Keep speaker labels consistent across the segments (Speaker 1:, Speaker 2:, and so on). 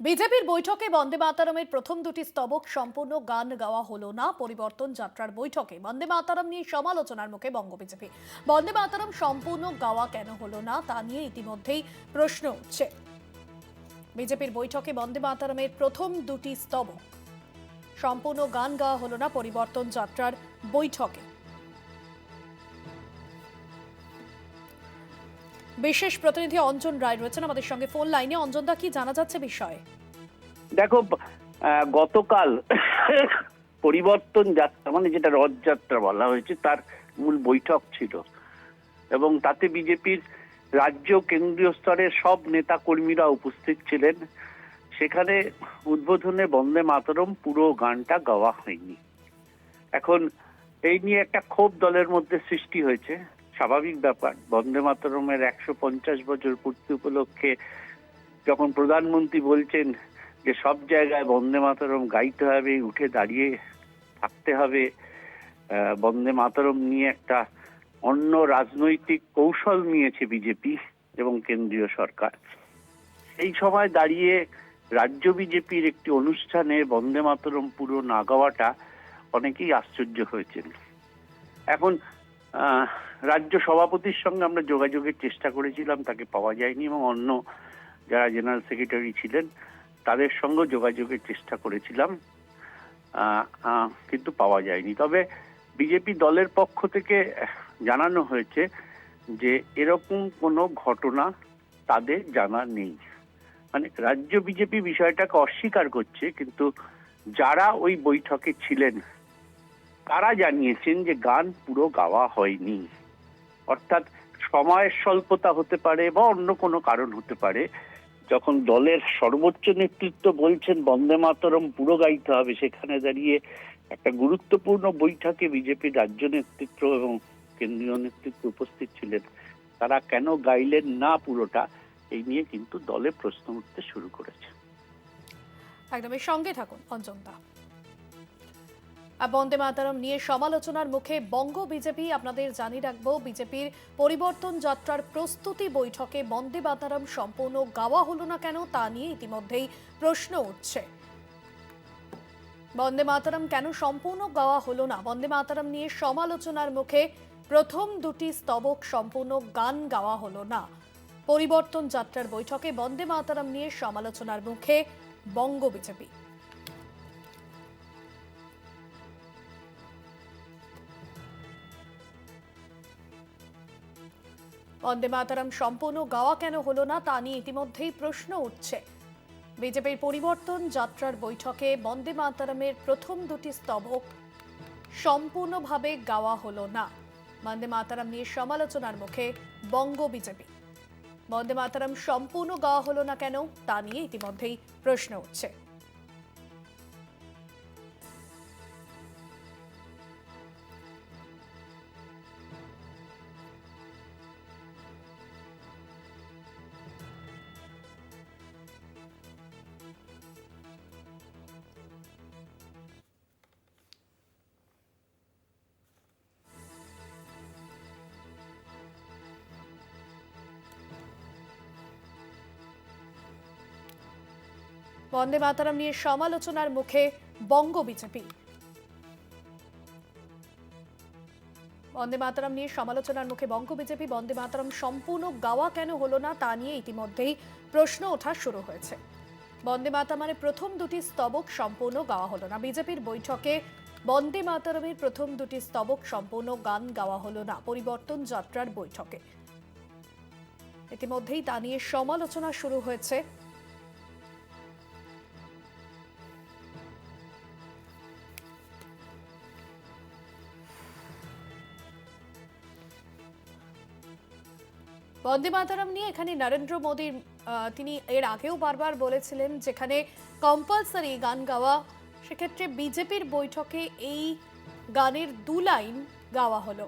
Speaker 1: বিজেপির বৈঠকে বন্দে মাতরমের প্রথম দুটি স্তবক সম্পূর্ণ গান গাওয়া হলো না। পরিবর্তন যাত্রার বৈঠকে বন্দে মাতরম নিয়ে সমালোচনার মুখে বঙ্গ বিজেপি। বন্দে মাতরম সম্পূর্ণ গাওয়া কেন হলো না তা নিয়ে ইতিমধ্যেই প্রশ্ন উঠছে। বিজেপির বৈঠকে বন্দে মাতরমের প্রথম দুটি স্তবক সম্পূর্ণ গান গাওয়া হলো না পরিবর্তন যাত্রার বৈঠকে। বিশেষ প্রতিনিধি অঞ্জন রায় রয়েছেন আমাদের সঙ্গে ফোন লাইনে। অঞ্জনদা, কি জানা যাচ্ছে বিষয়ে?
Speaker 2: দেখো, গতকাল পরিবর্তন যাত্রা মানে যেটা রথযাত্রা বলা হয়েছে তার মূল বৈঠক ছিল এবং তাতে বিজেপির রাজ্য কেন্দ্রীয় স্তরের সব নেতা কর্মীরা উপস্থিত ছিলেন। সেখানে উদ্বোধনে বন্দে মাতরম পুরো গানটা গাওয়া হয়নি। এখন এই নিয়ে একটা ক্ষোভ দলের মধ্যে সৃষ্টি হয়েছে। স্বাভাবিক ব্যাপার, বন্দে মাতরমের 150 বছর পূর্তি উপলক্ষে যখন প্রধানমন্ত্রী বলছেন যে সব জায়গায় বন্দে মাতরম গাইতে হবে, উঠে দাঁড়িয়ে থাকতে হবে, বন্দে মাতরম নিয়ে একটা অন্য রাজনৈতিক কৌশল নিয়েছে বিজেপি এবং কেন্দ্রীয় সরকার। এই সময় দাঁড়িয়ে রাজ্য বিজেপির একটি অনুষ্ঠানে বন্দে মাতরম পুরো না গাওয়াটা অনেকেই আশ্চর্য হয়েছেন। এখন রাজ্য সভাপতির সঙ্গে আমরা যোগাযোগের চেষ্টা করেছিলাম, তাকে পাওয়া যায়নি, এবং অন্য যারা জেনারেল সেক্রেটারি ছিলেন তাদের সঙ্গে যোগাযোগের চেষ্টা করেছিলাম, কিন্তু পাওয়া যায়নি। তবে বিজেপি দলের পক্ষ থেকে জানানো হয়েছে যে এরকম কোনো ঘটনা তাদের জানা নেই। মানে রাজ্য বিজেপি বিষয়টাকে অস্বীকার করছে, কিন্তু যারা ওই বৈঠকে ছিলেন তারা জানিয়েছেন যে গান পুরো গাওয়া হয়নি। অর্থাৎ সময়ের স্বল্পতা হতে পারে বা অন্য কোনো কারণ হতে পারে। যখন দলের সর্বোচ্চ নেতৃত্ব বলছেন বন্দে মাতরম পুরো গাইতে হবে, সেখানে দাঁড়িয়ে একটা গুরুত্বপূর্ণ বৈঠকে বিজেপির রাজ্য নেতৃত্ব এবং কেন্দ্রীয় নেতৃত্ব উপস্থিত ছিলেন, তারা কেন গাইলেন না পুরোটা, এই নিয়ে কিন্তু দলে প্রশ্ন উঠতে শুরু করেছে।
Speaker 1: একদমই সঙ্গে থাকুন অঞ্জনদা। বন্দে মাতরম নিয়ে সমালোচনার মুখে বঙ্গ বিজেপি। আপনাদের জানিয়ে রাখবো, বিজেপির পরিবর্তন যাত্রার প্রস্তুতি বৈঠকে বন্দে মাতরম সম্পূর্ণ গাওয়া হলো না কেন তা নিয়ে ইতিমধ্যেই প্রশ্ন উঠছে। বন্দে মাতরম কেন সম্পূর্ণ গাওয়া হলো না, বন্দে মাতরম নিয়ে সমালোচনার মুখে প্রথম দুটি স্তবক সম্পূর্ণ গান গাওয়া হলো না। পরিবর্তন যাত্রার বৈঠকে বন্দে মাতরম নিয়ে সমালোচনার মুখে বঙ্গ বিজেপি। বন্দে মাতরম সম্পূর্ণ গাওয়া কেন হলো না তা নিয়ে ইতিমধ্যেই প্রশ্ন উঠছে। বিজেপির পরিবর্তন যাত্রার বৈঠকে বন্দে মাতরমের প্রথম দুটি স্তবক সম্পূর্ণভাবে গাওয়া হলো না। বন্দে মাতরম নিয়ে সমালোচনার মুখে বঙ্গ বিজেপি। বন্দে মাতরম সম্পূর্ণ গাওয়া হলো না কেন তা নিয়ে ইতিমধ্যেই প্রশ্ন উঠছে। বন্দে মাতরম নিয়ে সমালোচনার মুখে বঙ্গ বিজেপি। বন্দে মাতরম নিয়ে সমালোচনার মুখে বঙ্গ বিজেপি। বন্দে মাতরম সম্পূর্ণ গাওয়া কেন হলো না তা নিয়ে ইতিমধ্যেই প্রশ্ন ওঠা শুরু হয়েছে। বন্দে মাতরমের প্রথম দুটি স্তবক সম্পূর্ণ গাওয়া হলো না। বিজেপির বৈঠকে বন্দে মাতরমের প্রথম দুটি স্তবক সম্পূর্ণ গান গাওয়া হলো না পরিবর্তন যাত্রার বৈঠকে। ইতিমধ্যেই তা নিয়ে সমালোচনা শুরু হয়েছে। বন্দে মাতরম নিয়ে এখানে নরেন্দ্র মোদী তিনি এর আগেও বারবার বলেছিলেন যেখানে কম্পালসারি গান গাওয়া, সেক্ষেত্রে বিজেপির বৈঠকে এই গানের 2 লাইন গাওয়া হলো।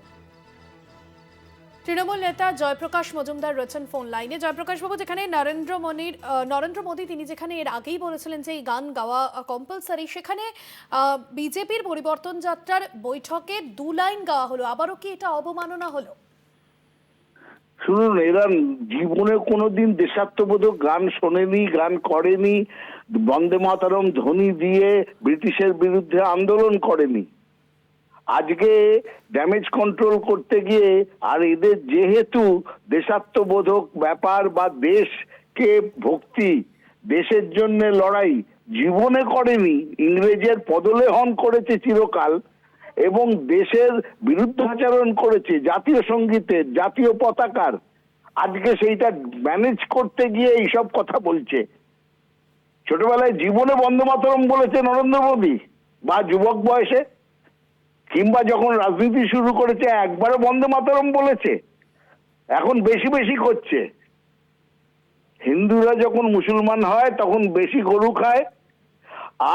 Speaker 1: তৃণমূল নেতা জয়প্রকাশ মজুমদার রয়েছেন ফোন লাইনে। জয়প্রকাশ বাবু, যেখানে নরেন্দ্র মোদী তিনি যেখানে এর আগেই বলেছিলেন যে এই গান গাওয়া কম্পালসারি, সেখানে বিজেপির পরিবর্তন যাত্রার বৈঠকে 2 লাইন গাওয়া হলো, আবারও কি এটা অবমাননা হলো?
Speaker 3: শুনুন, এরা জীবনে কোনোদিন দেশাত্মবোধক গান শোনেনি, গান করেনি, বন্দে মাতরম ধ্বনি দিয়ে ব্রিটিশের বিরুদ্ধে আন্দোলন করেনি। আজকে ড্যামেজ কন্ট্রোল করতে গিয়ে আর এদের যেহেতু দেশাত্মবোধক ব্যাপার বা দেশকে ভক্তি, দেশের জন্য লড়াই জীবনে করেনি, ইংরেজের পদলেহন করেছে চিরকাল এবং দেশের বিরুদ্ধাচরণ করেছে জাতীয় সঙ্গীতের, জাতীয় পতাকার, আজকে সেইটা ম্যানেজ করতে গিয়ে এইসব কথা বলছে। ছোটবেলায় জীবনে বন্দে মাতরম বলেছে নরেন্দ্র মোদী বা যুবক বয়সে, কিংবা যখন রাজনীতি শুরু করেছে একবারও বন্দে মাতরম বলেছে? এখন বেশি বেশি করছে। হিন্দুরা যখন মুসলমান হয় তখন বেশি গরু খায়,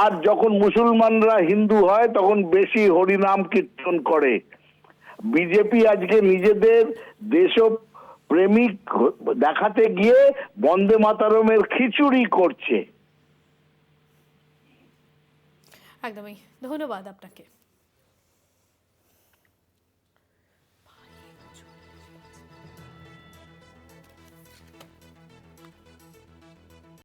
Speaker 3: আর যখন মুসলমানরা হিন্দু হয় তখন বেশি হরিনাম কীর্তন করে। বিজেপি আজকে নিজেদের দেশপ্রেমিক দেখাতে গিয়ে বন্দে মাতরমের খিচুড়ি করছে।
Speaker 1: একদমই, ধন্যবাদ আপনাকে।